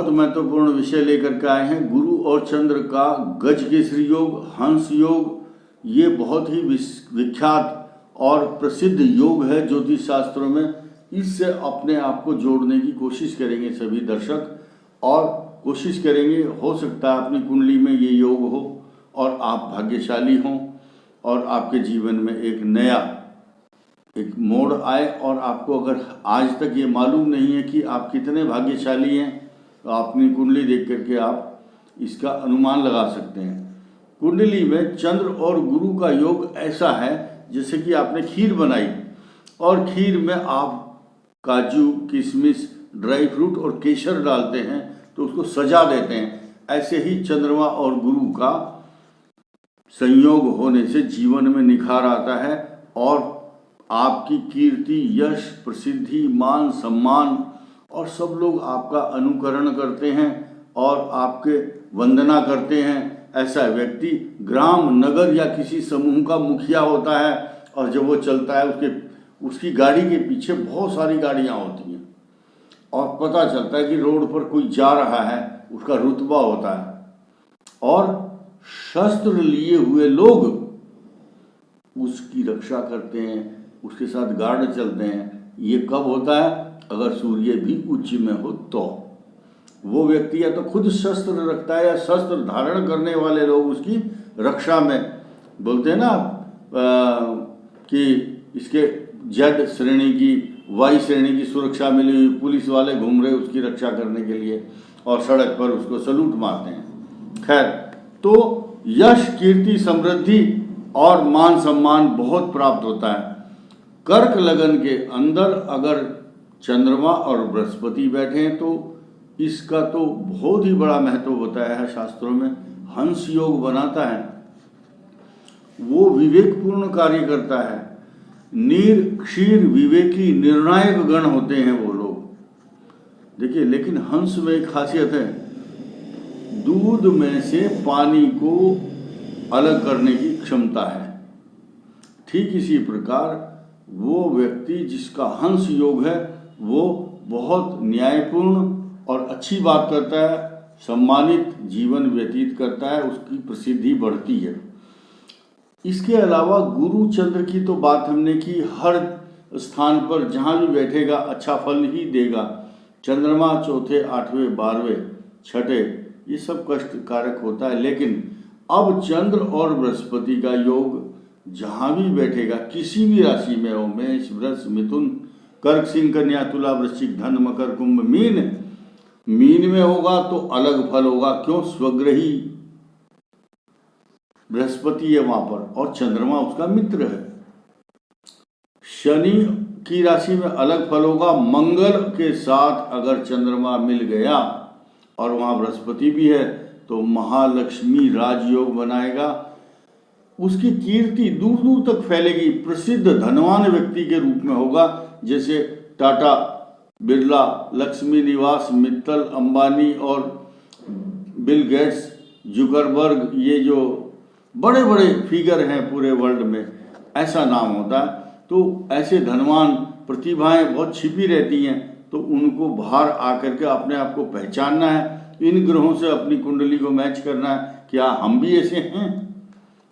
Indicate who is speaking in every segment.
Speaker 1: बहुत महत्वपूर्ण विषय लेकर के आए हैं। गुरु और चंद्र का गजकेसरी योग, हंस योग, ये बहुत ही विख्यात और प्रसिद्ध योग है ज्योतिष शास्त्रों में। इससे अपने आप को जोड़ने की कोशिश करेंगे सभी दर्शक, और कोशिश करेंगे, हो सकता है अपनी कुंडली में ये योग हो और आप भाग्यशाली हों और आपके जीवन में एक नया एक मोड़ आए। और आपको अगर आज तक ये मालूम नहीं है कि आप कितने भाग्यशाली हैं, तो अपनी कुंडली देख करके आप इसका अनुमान लगा सकते हैं। कुंडली में चंद्र और गुरु का योग ऐसा है जैसे कि आपने खीर बनाई और खीर में आप काजू, किशमिश, ड्राई फ्रूट और केसर डालते हैं तो उसको सजा देते हैं। ऐसे ही चंद्रमा और गुरु का संयोग होने से जीवन में निखार आता है और आपकी कीर्ति, यश, प्रसिद्धि, मान, सम्मान और सब लोग आपका अनुकरण करते हैं और आपके वंदना करते हैं। ऐसा व्यक्ति ग्राम, नगर या किसी समूह का मुखिया होता है और जब वो चलता है उसकी गाड़ी के पीछे बहुत सारी गाड़ियां होती हैं और पता चलता है कि रोड पर कोई जा रहा है, उसका रुतबा होता है और शस्त्र लिए हुए लोग उसकी रक्षा करते हैं, उसके साथ गार्ड चलते हैं। ये कब होता है? अगर सूर्य भी उच्च में हो तो वो व्यक्ति या तो खुद शस्त्र रखता है या शस्त्र धारण करने वाले लोग उसकी रक्षा में। बोलते हैं ना कि इसके जेड श्रेणी की, वाई श्रेणी की सुरक्षा मिली हुई, पुलिस वाले घूम रहे उसकी रक्षा करने के लिए और सड़क पर उसको सलूट मारते हैं। खैर, तो यश, कीर्ति, समृद्धि और मान सम्मान बहुत प्राप्त होता है। कर्क लगन के अंदर अगर चंद्रमा और बृहस्पति बैठे हैं तो इसका तो बहुत ही बड़ा महत्व बताया है शास्त्रों में। हंस योग बनाता है, वो विवेकपूर्ण कार्य करता है। नीर, क्षीर, विवेकी, निर्णायक गण होते हैं वो लोग। देखिए, लेकिन हंस में एक खासियत है, दूध में से पानी को अलग करने की क्षमता है। ठीक इसी प्रकार वो व्यक्ति जिसका हंस योग है वो बहुत न्यायपूर्ण और अच्छी बात करता है, सम्मानित जीवन व्यतीत करता है, उसकी प्रसिद्धि बढ़ती है। इसके अलावा गुरु चंद्र की तो बात हमने की, हर स्थान पर जहाँ भी बैठेगा अच्छा फल ही देगा। चंद्रमा चौथे, आठवें, 12वें, छठे, ये सब कष्टकारक होता है। लेकिन अब चंद्र और बृहस्पति का योग जहाँ भी बैठेगा, किसी भी राशि में हो, मेष, वृष, मिथुन, कर्क, सिंह, कन्या, तुला, वृश्चिक, धन, मकर, कुंभ, मीन, मीन में होगा तो अलग फल होगा। क्यों? स्वग्रही बृहस्पति है वहां पर और चंद्रमा उसका मित्र है। शनि की राशि में अलग फल होगा। मंगल के साथ अगर चंद्रमा मिल गया और वहां बृहस्पति भी है तो महालक्ष्मी राजयोग बनाएगा। उसकी कीर्ति दूर दूर तक फैलेगी, प्रसिद्ध धनवान व्यक्ति के रूप में होगा। जैसे टाटा, बिरला, लक्ष्मी निवास, मित्तल, अंबानी और बिल गेट्स, जुकरबर्ग, ये जो बड़े बड़े फिगर हैं पूरे वर्ल्ड में, ऐसा नाम होता है। तो ऐसे धनवान प्रतिभाएं बहुत छिपी रहती हैं, तो उनको बाहर आकर के अपने आप को पहचानना है, इन ग्रहों से अपनी कुंडली को मैच करना है। क्या हम भी ऐसे हैं?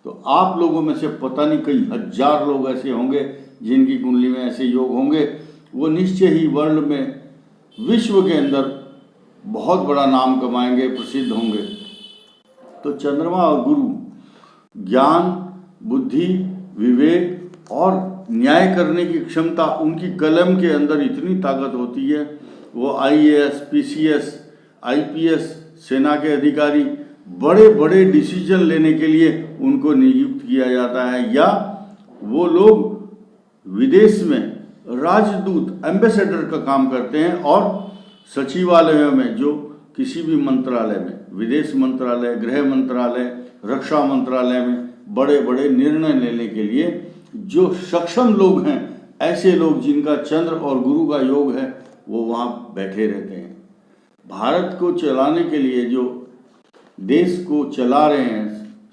Speaker 1: तो आप लोगों में से पता नहीं कई हजार लोग ऐसे होंगे जिनकी कुंडली में ऐसे योग होंगे। वो निश्चय ही वर्ल्ड में, विश्व के अंदर बहुत बड़ा नाम कमाएंगे, प्रसिद्ध होंगे। तो चंद्रमा और गुरु ज्ञान, बुद्धि, विवेक और न्याय करने की क्षमता, उनकी कलम के अंदर इतनी ताकत होती है। वो IAS, PCS, IPS, सेना के अधिकारी, बड़े बड़े डिसीजन लेने के लिए उनको नियुक्त किया जाता है। या वो लोग विदेश में राजदूत, एम्बेसडर का काम करते हैं और सचिवालयों में, जो किसी भी मंत्रालय में, विदेश मंत्रालय, गृह मंत्रालय, रक्षा मंत्रालय में बड़े बड़े निर्णय लेने के लिए जो सक्षम लोग हैं, ऐसे लोग जिनका चंद्र और गुरु का योग है, वो वहाँ बैठे रहते हैं। भारत को चलाने के लिए, जो देश को चला रहे हैं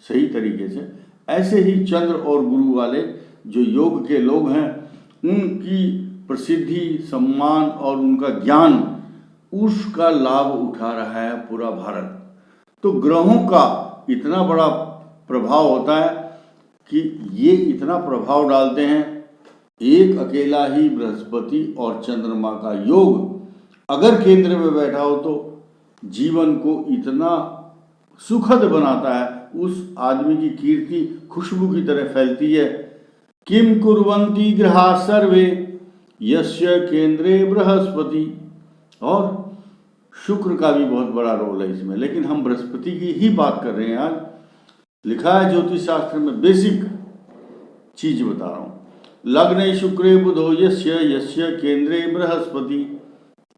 Speaker 1: सही तरीके से, ऐसे ही चंद्र और गुरु वाले जो योग के लोग हैं, उनकी प्रसिद्धि, सम्मान और उनका ज्ञान उसका लाभ उठा रहा है पूरा भारत। तो ग्रहों का इतना बड़ा प्रभाव होता है कि ये इतना प्रभाव डालते हैं। एक अकेला ही बृहस्पति और चंद्रमा का योग अगर केंद्र में बैठा हो तो जीवन को इतना सुखद बनाता है, उस आदमी की कीर्ति खुशबू की तरह फैलती है। किम कुर्वन्ति ग्रहा सर्वे यस्य केंद्रे बृहस्पति। और शुक्र का भी बहुत बड़ा रोल है इसमें, लेकिन हम बृहस्पति की ही बात कर रहे हैं आज। लिखा है ज्योतिष शास्त्र में, बेसिक चीज बता रहा हूं। लग्ने शुक्रे बुधो यस्य यस्य केंद्रे बृहस्पति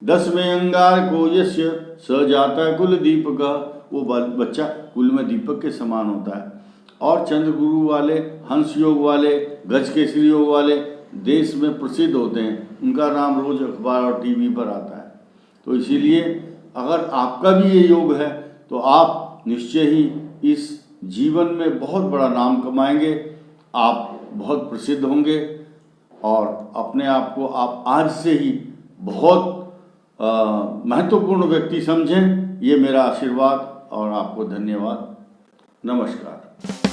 Speaker 1: 10वें अंगारको यस्य स जाता कुल दीपक। वो बच्चा कुल में दीपक के समान होता है। और चंद्र गुरु वाले, हंस योग वाले, गज केसरी योग वाले देश में प्रसिद्ध होते हैं। उनका नाम रोज अखबार और टीवी पर आता है। तो इसीलिए अगर आपका भी ये योग है तो आप निश्चय ही इस जीवन में बहुत बड़ा नाम कमाएंगे, आप बहुत प्रसिद्ध होंगे और अपने आप को आप आज से ही बहुत महत्वपूर्ण व्यक्ति समझें। ये मेरा आशीर्वाद और आपको धन्यवाद। नमस्कार।